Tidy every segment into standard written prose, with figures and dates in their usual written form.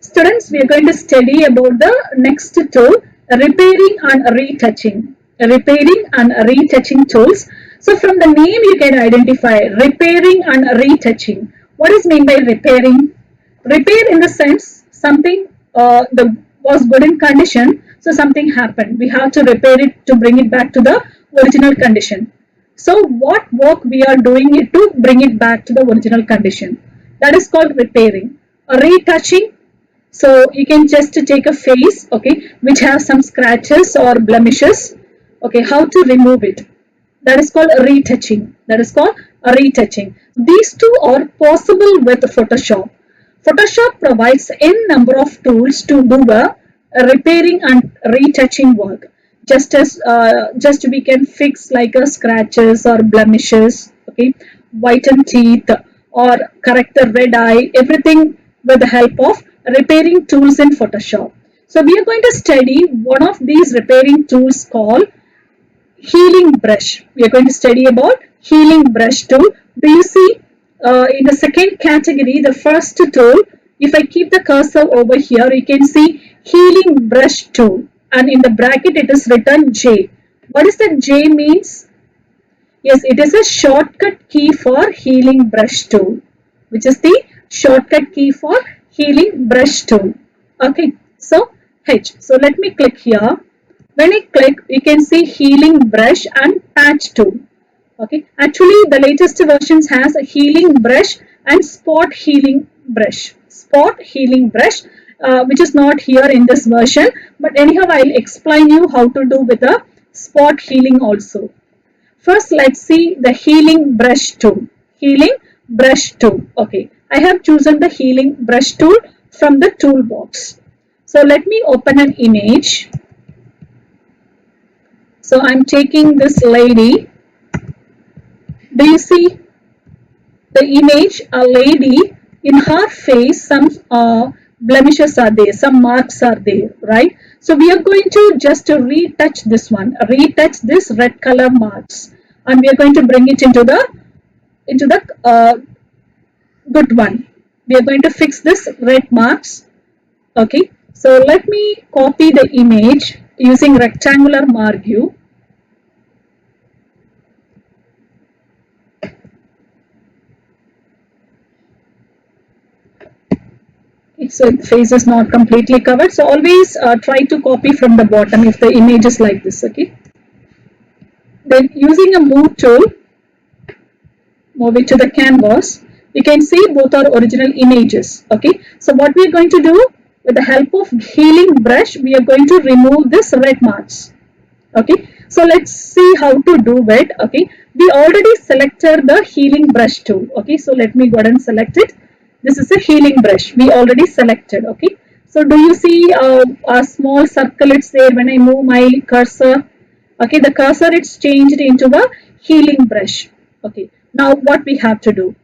Students, we are going to study about the next tool, repairing and retouching. Repairing and retouching tools. So from the name you can identify repairing and retouching. What is meant by repairing? Repair in the sense something was good in condition, so something happened. We have to repair it to bring it back to the original condition. So what work we are doing it to bring it back to the original condition? That is called repairing. Retouching, so you can just take a face, okay, which has some scratches or blemishes. Okay, how to remove it? That is called retouching. That is called retouching. These two are possible with Photoshop. Photoshop provides n number of tools to do the repairing and retouching work. Just we can fix like a scratches or blemishes, okay, whiten teeth or correct the red eye, everything with the help of repairing tools in Photoshop. So we are going to study one of these repairing tools called healing brush. We are going to study about healing brush tool. Do you see in the second category, the first tool, if I keep the cursor over here, you can see healing brush tool, and in the bracket it is written J. What is that J means? Yes, it is a shortcut key for healing brush tool, which is the shortcut key for healing brush tool. Okay, so H. So let me click here. When I click, you can see healing brush and patch tool. Okay, actually the latest versions has a healing brush and spot healing brush. Spot healing brush, which is not here in this version. But anyhow, I'll explain you how to do with a spot healing also. First, let's see the healing brush tool. Healing brush tool. Okay, I have chosen the healing brush tool from the toolbox. So let me open an image. So I'm taking this lady. Do you see the image? A lady, in her face some blemishes are there, some marks are there, right? So we are going to just retouch this one, retouch this red color marks, and we are going to bring it into the good one. We are going to fix this red marks. Okay, so let me copy the image using rectangular marquee. So the face is not completely covered, so always try to copy from the bottom if the image is like this. Okay, then using a move tool, move it to the canvas. You can see both are original images. Okay, so what we are going to do, with the help of healing brush, we are going to remove this red marks. Okay, so let's see how to do it. Okay, we already selected the healing brush tool. Okay, so let me go ahead and select it. This is a healing brush we already selected. Okay, so do you see a small circle? It's there when I move my cursor. Okay, the cursor it's changed into a healing brush. Okay, now what we have to do?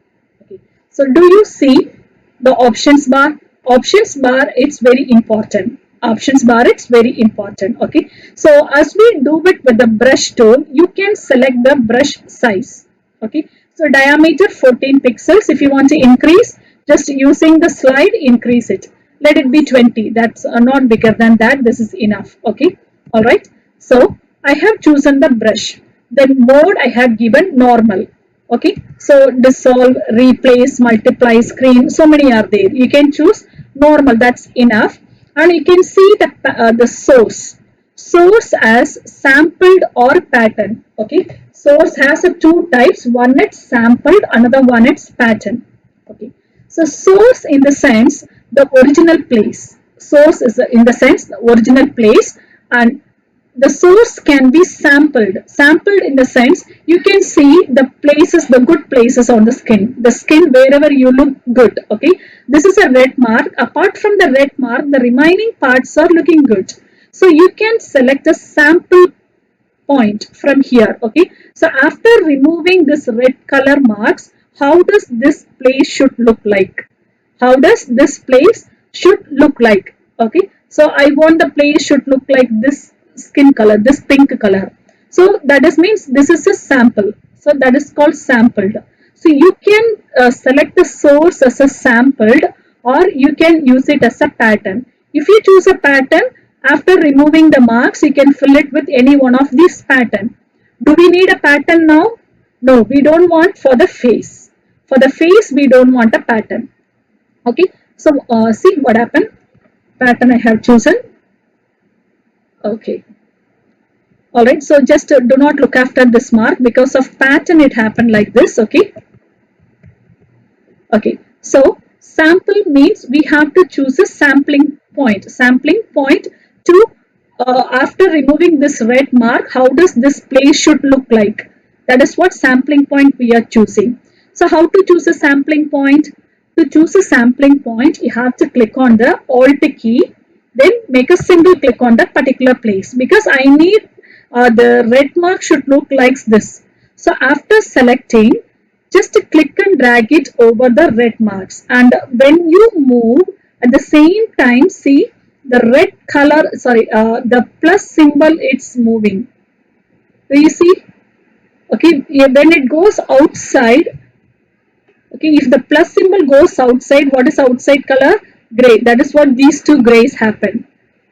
Okay, so do you see the options bar? Options bar, it's very important. Options bar, it's very important. Okay, so as we do it with the brush tool, you can select the brush size. Okay, so diameter 14 pixels. If you want to increase, just using the slide, increase it. Let it be 20. That's not bigger than that. This is enough. Okay, all right. So I have chosen the brush. Then mode I have given normal. Okay, so dissolve, replace, multiply, screen, so many are there. You can choose normal, that's enough. And you can see the source as sampled or pattern. Okay, source has two types, one it's sampled, another one it's pattern. Okay, so source in the sense the original place. Source is in the sense the original place, and the source can be sampled. Sampled in the sense you can see the places, the good places on the skin. The skin wherever you look good. Okay, this is a red mark. Apart from the red mark, the remaining parts are looking good. So you can select a sample point from here. Okay, so after removing this red color marks, how does this place should look like? How does this place should look like? Okay, so I want the place should look like this skin color, this pink color. So that is means this is a sample. So that is called sampled. So you can select the source as a sampled, or you can use it as a pattern. If you choose a pattern, after removing the marks, you can fill it with any one of these pattern. Do we need a pattern now? No, we don't want for the face. For the face, we don't want a pattern. Okay, so see what happened. Pattern I have chosen. Okay. Alright, so just do not look after this mark, because of pattern it happened like this. Okay. Okay, so sample means we have to choose a sampling point. Sampling point to, after removing this red mark, how does this place should look like? That is what sampling point we are choosing. So how to choose a sampling point? To choose a sampling point, you have to click on the Alt key, then make a single click on that particular place, because I need the red mark should look like this. So after selecting, just click and drag it over the red marks, and when you move, at the same time, see the red color, the plus symbol, it's moving. Do you see? Okay, when it goes outside, okay, if the plus symbol goes outside, what is outside color? Gray. That is what these two grays happen.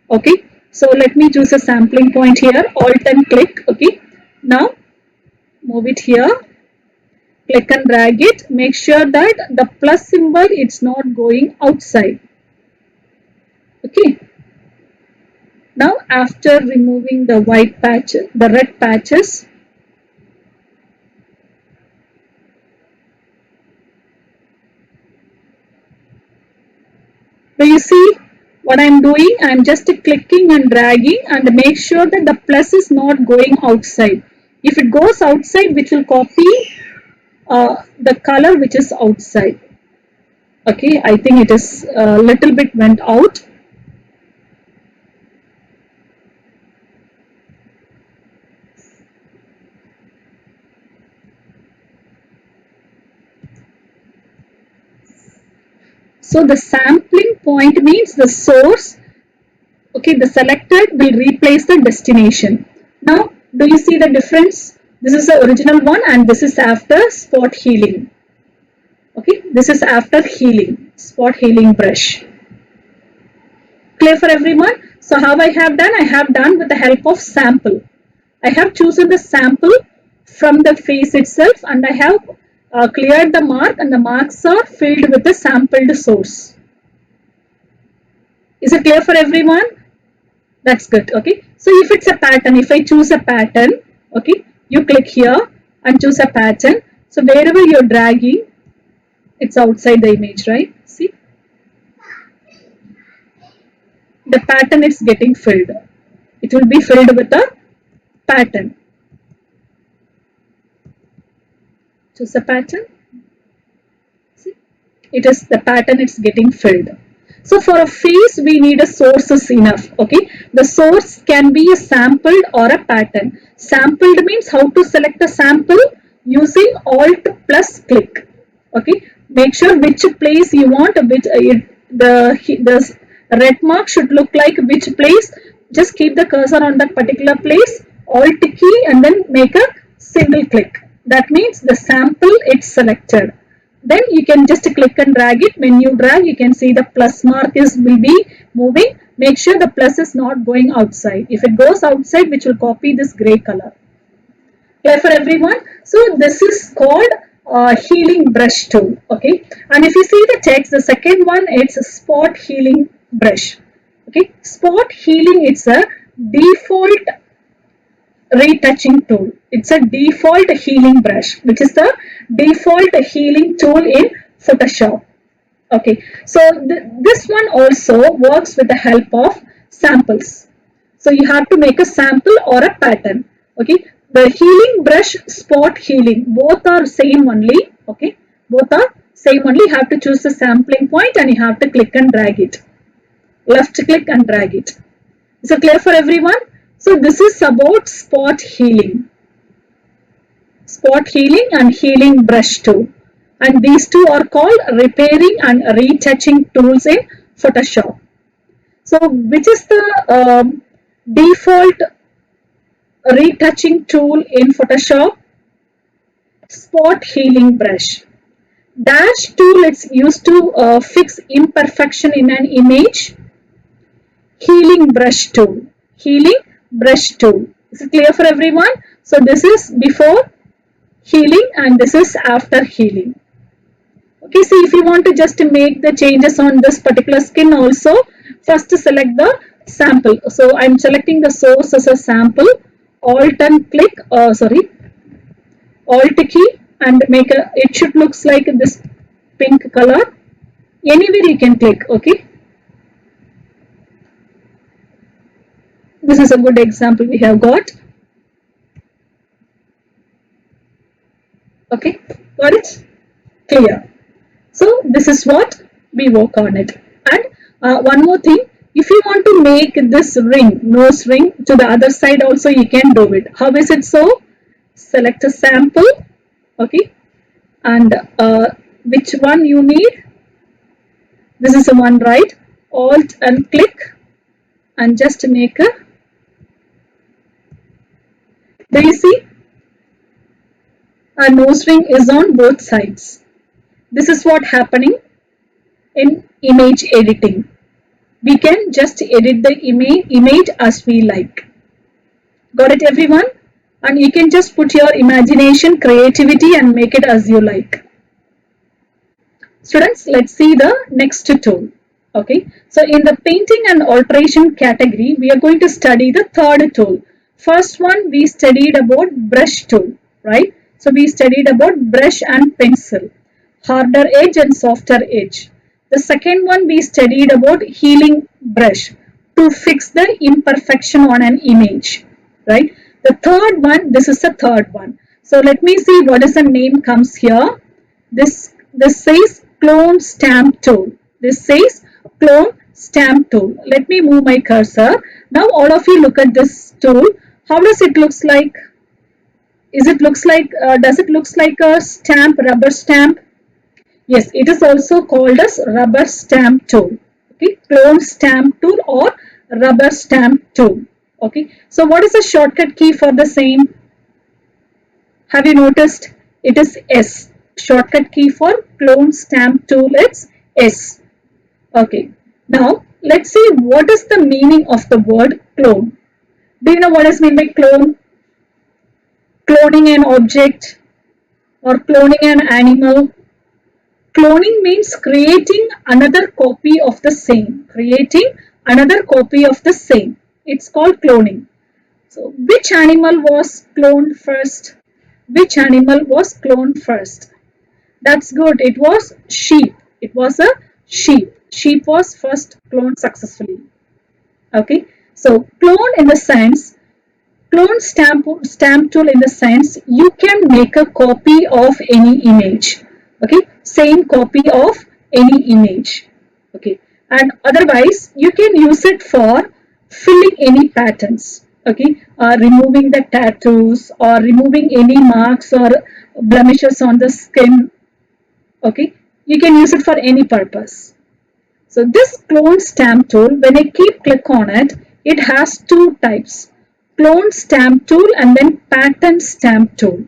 Okay, so let me choose a sampling point here, Alt and click. Okay, now move it here, click and drag it, make sure that the plus symbol it's not going outside. Okay, now after removing the white patch, the red patches, do you see what I'm doing? I'm just clicking and dragging, and make sure that the plus is not going outside. If it goes outside, which will copy the color which is outside. Okay, I think it is a little bit went out. So the sampling point means the source. Okay, the selected will replace the destination. Now, do you see the difference? This is the original one, and this is after spot healing. Okay, this is after healing, spot healing brush. Clear for everyone? So how I have done? I have done with the help of sample. I have chosen the sample from the face itself, and I have cleared the mark, and the marks are filled with the sampled source. Is it clear for everyone? That's good. Okay, so if it's a pattern, if I choose a pattern, okay, you click here and choose a pattern. So wherever you're dragging, it's outside the image, right? See, the pattern is getting filled. It will be filled with a pattern. Choose a pattern. See, it is the pattern, it's getting filled. So for a face, we need a source is enough. Okay, the source can be a sampled or a pattern. Sampled means how to select a sample using Alt plus click. Okay, make sure which place you want, which the red mark should look like which place. Just keep the cursor on that particular place, Alt key, and then make a single click. That means the sample it's selected. Then you can just click and drag it. When you drag, you can see the plus mark will be moving. Make sure the plus is not going outside. If it goes outside, which will copy this gray color. Clear for everyone? So this is called healing brush tool. Okay, and if you see the text, the second one, it's a spot healing brush. Okay, spot healing, it's a default retouching tool. It's a default healing brush, which is the default healing tool in Photoshop. Okay, so this one also works with the help of samples. So you have to make a sample or a pattern. Okay, the healing brush, spot healing, both are same only. Okay, both are same only. You have to choose the sampling point, and you have to click and drag it. Left click and drag it. Is it clear for everyone? So this is about spot healing. Spot healing and healing brush tool. And these two are called repairing and retouching tools in Photoshop. So which is the default retouching tool in Photoshop? Spot healing brush. Dash tool it's used to fix imperfection in an image. Healing brush tool. Healing brush tool. Is it clear for everyone? So this is before healing and this is after healing. Okay, see if you want to just make the changes on this particular skin also, first select the sample. So I'm selecting the source as a sample, alt and click, alt key and make a, it should looks like this pink color. Anywhere you can click, okay. This is a good example we have got. Okay, got it? Clear. So this is what we work on it. And one more thing, if you want to make this ring, nose ring to the other side also you can do it. How is it so? Select a sample, okay, and which one you need? This is the one, right? Alt and click and just make a, do you see? Our nose ring is on both sides. This is what happening in image editing. We can just edit the image as we like. Got it everyone? And you can just put your imagination, creativity and make it as you like. Students, let's see the next tool. Okay, so in the painting and alteration category, we are going to study the third tool. First one we studied about brush tool, right? So we studied about brush and pencil, harder edge and softer edge. The second one we studied about healing brush to fix the imperfection on an image, right? The third one, this is the third one. So let me see what is the name comes here. This says clone stamp tool. This says clone stamp tool. Let me move my cursor. Now all of you look at this tool. How does it looks like? Is it looks like, does it looks like a stamp, rubber stamp? Yes, it is also called as rubber stamp tool. Okay, clone stamp tool or rubber stamp tool. Okay, so what is the shortcut key for the same? Have you noticed? It is S. Shortcut key for clone stamp tool is S. Okay, now let's see what is the meaning of the word clone. Do you know what is meant by clone? Cloning an object or cloning an animal. Cloning means creating another copy of the same. Creating another copy of the same. It's called cloning. So, which animal was cloned first? Which animal was cloned first? That's good. It was sheep. It was a sheep. Sheep was first cloned successfully. Okay. So, clone in the sense, clone stamp tool in the sense you can make a copy of any image. Okay, same copy of any image. Okay, and otherwise you can use it for filling any patterns. Okay, removing the tattoos or removing any marks or blemishes on the skin. Okay, you can use it for any purpose. So this clone stamp tool, when I click on it, it has two types. Clone stamp tool and then pattern stamp tool.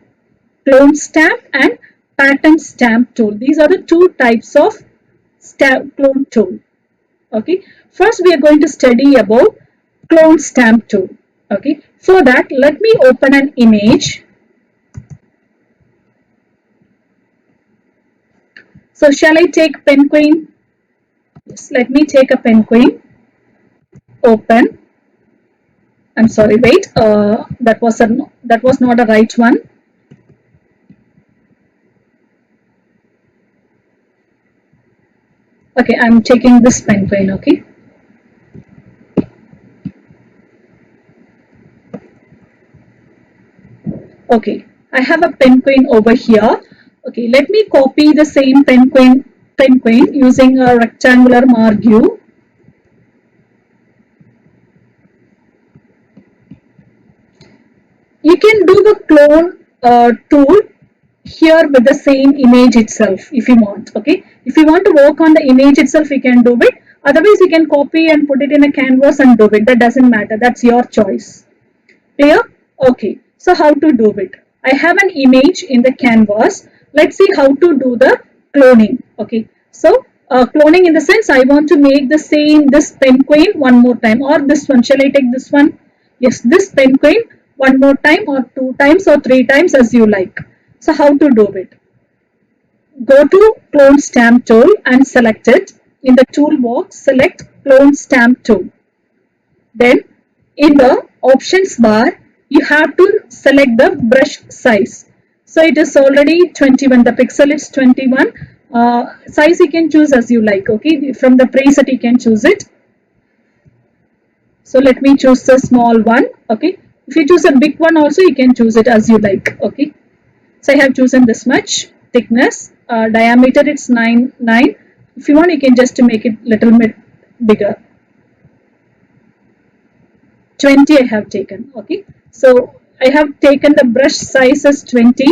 Clone stamp and pattern stamp tool. These are the two types of clone tool. Okay. First we are going to study about clone stamp tool. Okay. For that, let me open an image. So shall I take penguin? Yes, let me take a penguin. Open. I'm sorry, wait. That was not a right one. Okay, I'm taking this penguin. Okay. Okay, I have a penguin over here. Okay, let me copy the same penguin using a rectangular marquee. You can do the clone tool here with the same image itself if you want. Okay, if you want to work on the image itself, you can do it. Otherwise, you can copy and put it in a canvas and do it. That doesn't matter. That's your choice. Clear? Okay. So how to do it? I have an image in the canvas. Let's see how to do the cloning. Okay, so cloning in the sense I want to make the same this penguin one more time, or this one. Shall I take this one? Yes, this penguin one more time, or 2 times, or 3 times, as you like. So how to do it? Go to clone stamp tool and select it. In the toolbox, select clone stamp tool. Then in the options bar, you have to select the brush size. So it is already 21. The pixel is 21. Size you can choose as you like. Okay, from the preset you can choose it. So let me choose the small one. Okay, if you choose a big one also, you can choose it as you like. Okay, so I have chosen this much thickness. Diameter it's 9. If you want, you can just make it little bit bigger. 20 I have taken. Okay, so I have taken the brush size as 20.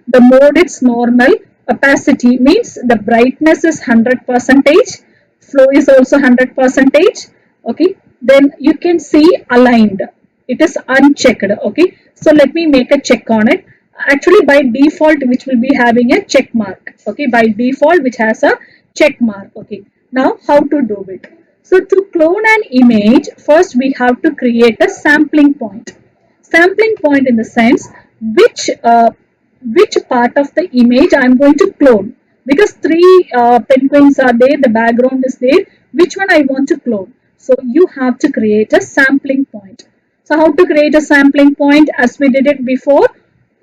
The mode it's normal. Opacity means the brightness is 100%. Flow is also 100%. Okay, then you can see aligned. It is unchecked. Okay, so let me make a check on it. Actually, by default, which will be having a check mark. Okay, by default, which has a check mark. Okay, now how to do it? So to clone an image, first we have to create a sampling point. Sampling point in the sense which part of the image I am going to clone. Because three penguins are there, the background is there. Which one I want to clone? So you have to create a sampling point. So how to create a sampling point? As we did it before,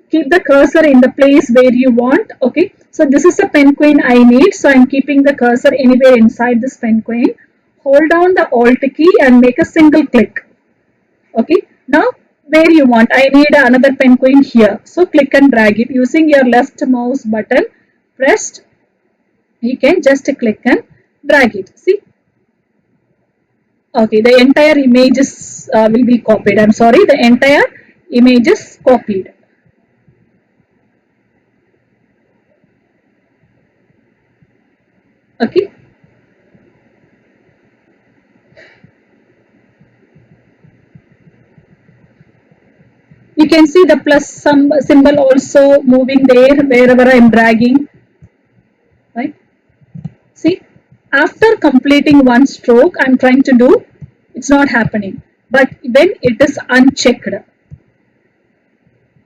keep the cursor in the place where you want. Okay, so this is a penguin I need, so I'm keeping the cursor anywhere inside this penguin. Hold down the alt key and make a single click. Okay, now where you want, I need another penguin here, so click and drag it using your left mouse button pressed. You can just click and drag it. See, okay, the entire image is will be copied. I'm sorry, the entire image is copied. Okay, you can see the plus symbol also moving there wherever I am dragging, right? See, after completing one stroke, I am trying to do, it's not happening. But when it is unchecked,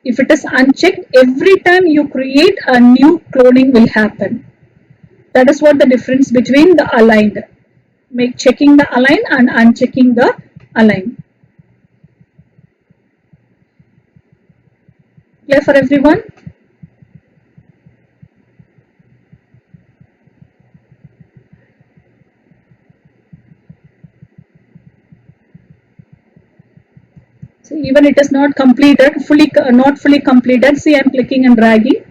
if it is unchecked, every time you create a new cloning will happen. That is what the difference between the aligned. Make checking the align and unchecking the align. Clear for everyone? So even it is not completed, not fully completed. See, I am clicking and dragging.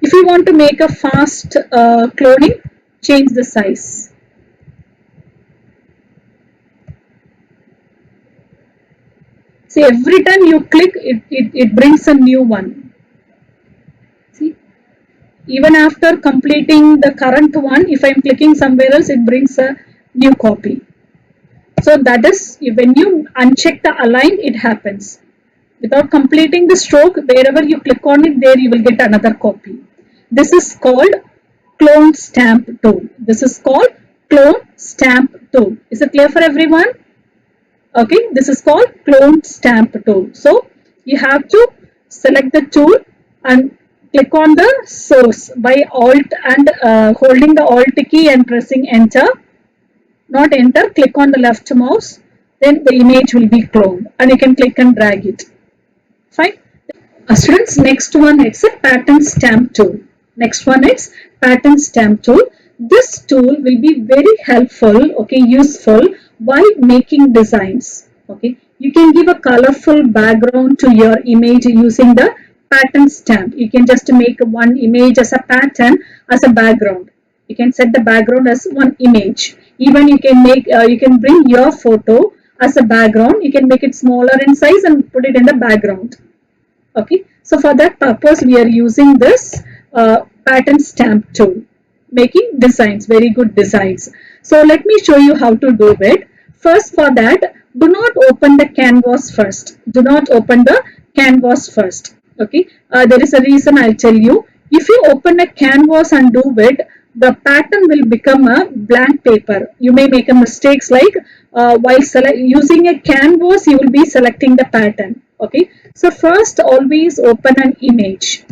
If you want to make a fast cloning, change the size. See, every time you click, it brings a new one. See, even after completing the current one, if I am clicking somewhere else, it brings a new copy. So that is, when you uncheck the align, it happens. Without completing the stroke, wherever you click on it, there you will get another copy. This is called clone stamp tool. This is called clone stamp tool. Is it clear for everyone? Okay, this is called clone stamp tool. So you have to select the tool and click on the source by alt and holding the alt key and pressing enter. Not enter, click on the left mouse, then the image will be cloned and you can click and drag it. Fine. Students, next one is a pattern stamp tool. Next one is pattern stamp tool. This tool will be very helpful, okay, useful while making designs. Okay, you can give a colorful background to your image using the pattern stamp. You can just make one image as a pattern as a background. You can set the background as one image. Even you can make, you can bring your photo as a background. You can make it smaller in size and put it in the background. Okay, so for that purpose we are using this pattern stamp tool, making designs, very good designs. So let me show you how to do it. First, for that, do not open the canvas first. Do not open the canvas first. Okay, there is a reason I'll tell you. If you open a canvas and do it, the pattern will become a blank paper. You may make a mistakes like while using a canvas, you will be selecting the pattern. Okay, so first always open an image.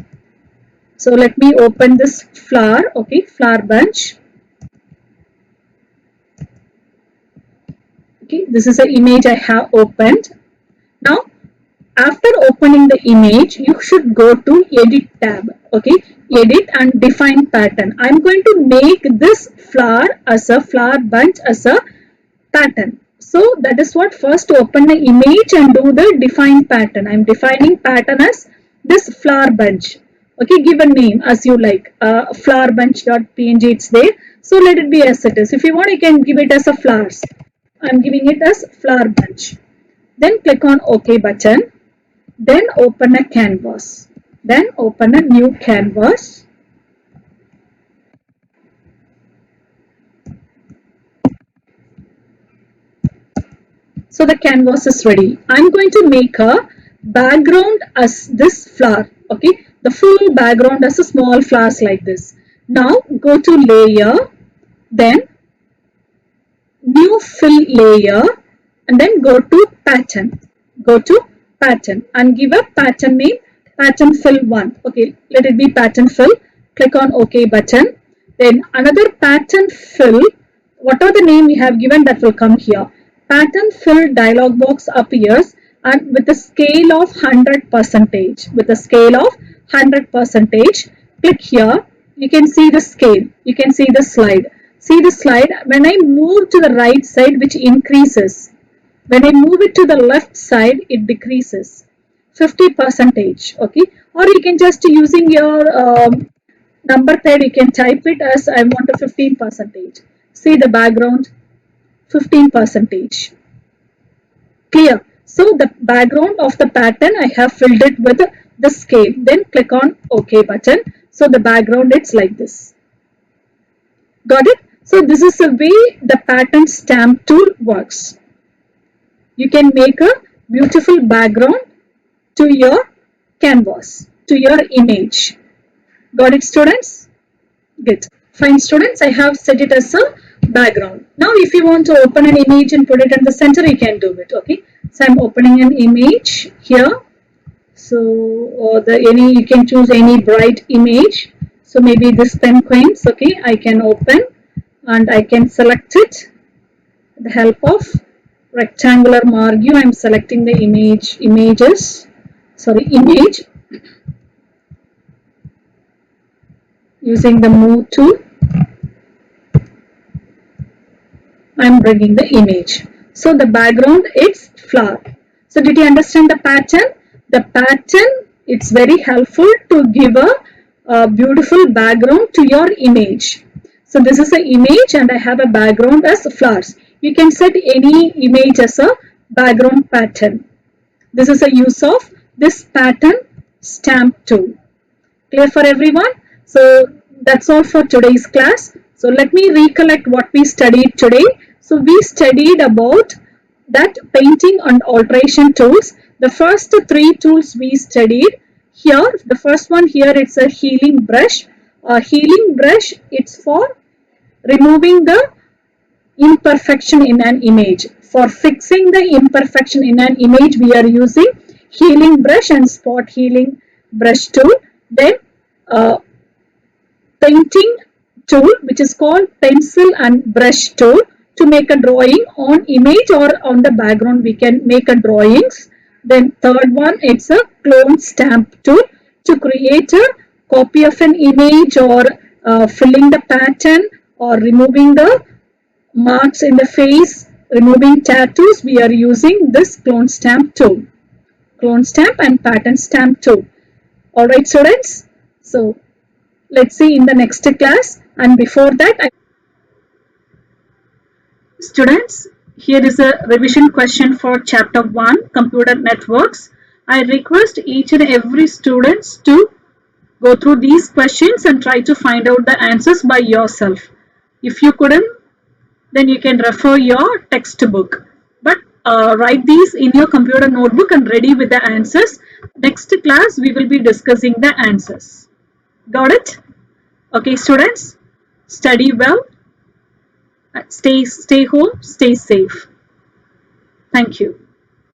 So let me open this flower. Okay, flower bunch. Okay, this is an image I have opened. Now after opening the image, you should go to edit tab. Okay, edit and define pattern. I'm going to make this flower as a flower bunch as a pattern. So that is what, first open the image and do the define pattern. I'm defining pattern as this flower bunch. Okay, give a name as you like. Flower bunch.png, it's there. So let it be as it is. If you want, you can give it as a flowers. I'm giving it as flower bunch. Then click on OK button. Then open a canvas. Then open a new canvas. So the canvas is ready. I'm going to make a background as this flower. Okay, the full background as a small flowers like this. Now go to layer, then new fill layer, and then go to pattern. Go to pattern and give a pattern name, pattern fill 1. Okay, let it be pattern fill. Click on OK button. Then another pattern fill, whatever the name we have given, that will come here. Pattern fill dialog box appears and with a scale of 100%. With a scale of 100%, click here. You can see the scale. You can see the slide. See the slide. When I move to the right side, which increases. When I move it to the left side, it decreases. 50%. Okay. Or you can just using your number pad, you can type it as I want a 15%. See the background. 15%. Clear. So the background of the pattern, I have filled it with the scale. Then click on OK button. So the background, it's like this. Got it? So this is the way the pattern stamp tool works. You can make a beautiful background to your canvas, to your image. Got it, students? Good. Fine, students. I have set it as a background. Now if you want to open an image and put it in the center, you can do it. Okay, so I'm opening an image here. So you can choose any bright image. So maybe this penguins. Okay, I can open and I can select it with the help of rectangular marquee. I'm selecting the image using the move tool. I'm bringing the image. So the background is flower. So did you understand the pattern? The pattern, it's very helpful to give a beautiful background to your image. So this is an image and I have a background as flowers. You can set any image as a background pattern. This is a use of this pattern stamp tool. Clear for everyone? So that's all for today's class. So let me recollect what we studied today. So we studied about that painting and alteration tools. The first 3 tools we studied here. The first one here, it's a healing brush. A healing brush, it's for removing the imperfection in an image. For fixing the imperfection in an image, we are using healing brush and spot healing brush tool. Then painting tool, which is called pencil and brush tool. To make a drawing on image or on the background, we can make a drawings. Then third one, it's a clone stamp tool to create a copy of an image or filling the pattern or removing the marks in the face, removing tattoos. We are using this clone stamp tool. Clone stamp and pattern stamp tool. Alright, students. So let's see in the next class. And before that, students, here is a revision question for chapter 1, computer networks. I request each and every students to go through these questions and try to find out the answers by yourself. If you couldn't, then you can refer your textbook. But write these in your computer notebook and ready with the answers. Next class, we will be discussing the answers. Got it? Okay, students, study well. Stay home, stay safe. Thank you.